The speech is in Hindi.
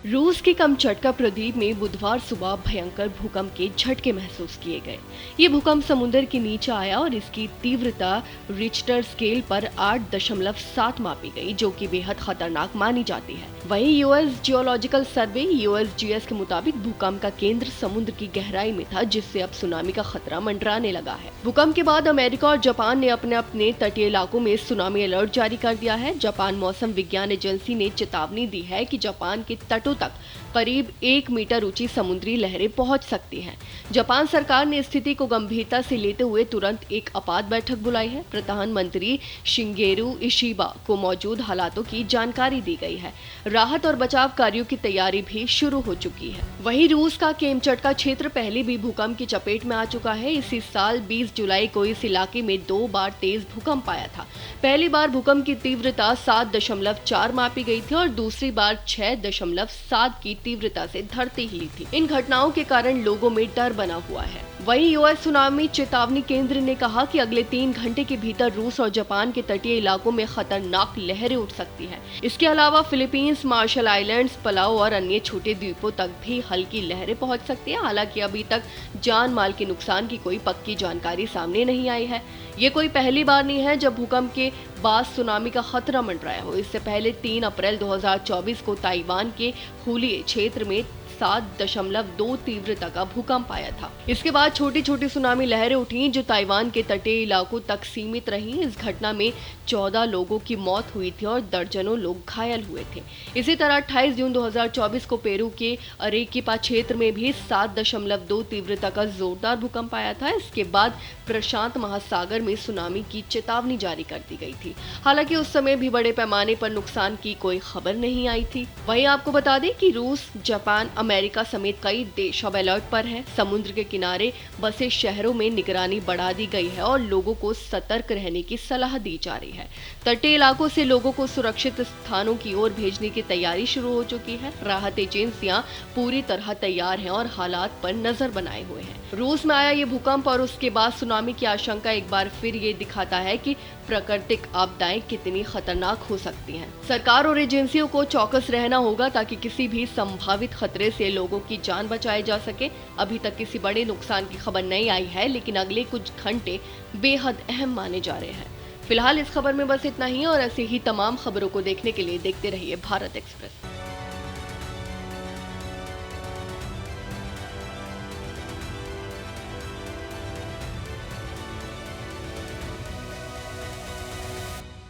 रूस के कमचटका प्रद्वीप में बुधवार सुबह भयंकर भूकंप के झटके महसूस किए गए। ये भूकंप समुद्र के नीचे आया और इसकी तीव्रता रिक्टर स्केल पर 8.7 मापी गई, जो कि बेहद खतरनाक मानी जाती है। वहीं यूएस जियोलॉजिकल सर्वे यूएसजीएस के मुताबिक भूकंप का केंद्र समुद्र की गहराई में था, जिससे अब सुनामी का खतरा मंडराने लगा है। भूकंप के बाद अमेरिका और जापान ने अपने अपने तटीय इलाकों में सुनामी अलर्ट जारी कर दिया है। जापान मौसम विज्ञान एजेंसी ने चेतावनी दी है कि जापान के तटों तक करीब 1 मीटर ऊंची समुद्री लहरें पहुंच सकती हैं। जापान सरकार ने स्थिति को गंभीरता से लेते हुए तुरंत एक आपात बैठक बुलाई है। प्रधानमंत्री शिंगेरू इशिबा को मौजूद हालातों की जानकारी दी गई है। राहत और बचाव कार्यों की तैयारी भी शुरू हो चुकी है। वहीं रूस का केमचटका क्षेत्र पहले भी भूकंप की चपेट में आ चुका है। इसी साल 20 जुलाई को इस इलाके में 2 बार तेज भूकंप आया था। पहली बार भूकंप की तीव्रता 7.4 मापी गई थी और दूसरी बार 6.7 की तीव्रता से धरती हिली थी। इन घटनाओं के कारण लोगों में डर बना हुआ है। वहीं यूएस सुनामी चेतावनी केंद्र ने कहा कि अगले 3 घंटे के भीतर रूस और जापान के तटीय इलाकों में खतरनाक लहरें उठ सकती हैं। इसके अलावा फिलीपींस, मार्शल आइलैंड्स, पलाओ और अन्य छोटे द्वीपों तक भी हल्की लहरें पहुंच सकती हैं। हालांकि अभी तक जान माल के नुकसान की कोई पक्की जानकारी सामने नहीं आई है। ये कोई पहली बार नहीं है जब भूकंप के बाद सुनामी का खतरा मंडराया हो। इससे पहले 3 अप्रैल 2024 को ताइवान के हुलिए क्षेत्र में 7.2 तीव्रता का भूकंप आया था। इसके बाद छोटी छोटी सुनामी लहरें उठी जो ताइवान के तटीय इलाकों तक सीमित रहीं। इस घटना में 14 लोगों की मौत हुई थी और दर्जनों लोग घायल हुए थे। इसी तरह 28 जून 2024 को पेरू के अरेकिपा क्षेत्र में भी 7.2 तीव्रता का जोरदार भूकंप आया था। इसके बाद प्रशांत महासागर में सुनामी की चेतावनी जारी कर दी गई थी। हालांकि उस समय भी बड़े पैमाने पर नुकसान की कोई खबर नहीं आई थी। वहीं आपको बता दें कि रूस, जापान, अमेरिका समेत कई देश अब अलर्ट पर हैं। समुद्र के किनारे बसे शहरों में निगरानी बढ़ा दी गई है और लोगों को सतर्क रहने की सलाह दी जा रही है। तटीय इलाकों से लोगों को सुरक्षित स्थानों की ओर भेजने की तैयारी शुरू हो चुकी है। राहत एजेंसियां पूरी तरह तैयार हैं और हालात पर नजर बनाए हुए हैं। रूस में आया ये भूकंप और उसके बाद सुनामी की आशंका एक बार फिर ये दिखाता है कि प्राकृतिक आपदाएं कितनी खतरनाक हो सकती हैं। सरकार और एजेंसियों को चौकस रहना होगा ताकि किसी भी संभावित खतरे से लोगों की जान बचाई जा सके। अभी तक किसी बड़े नुकसान की खबर नहीं आई है, लेकिन अगले कुछ घंटे बेहद अहम माने जा रहे हैं। फिलहाल इस खबर में बस इतना ही और ऐसी ही तमाम खबरों को देखने के लिए देखते रहिए भारत एक्सप्रेस।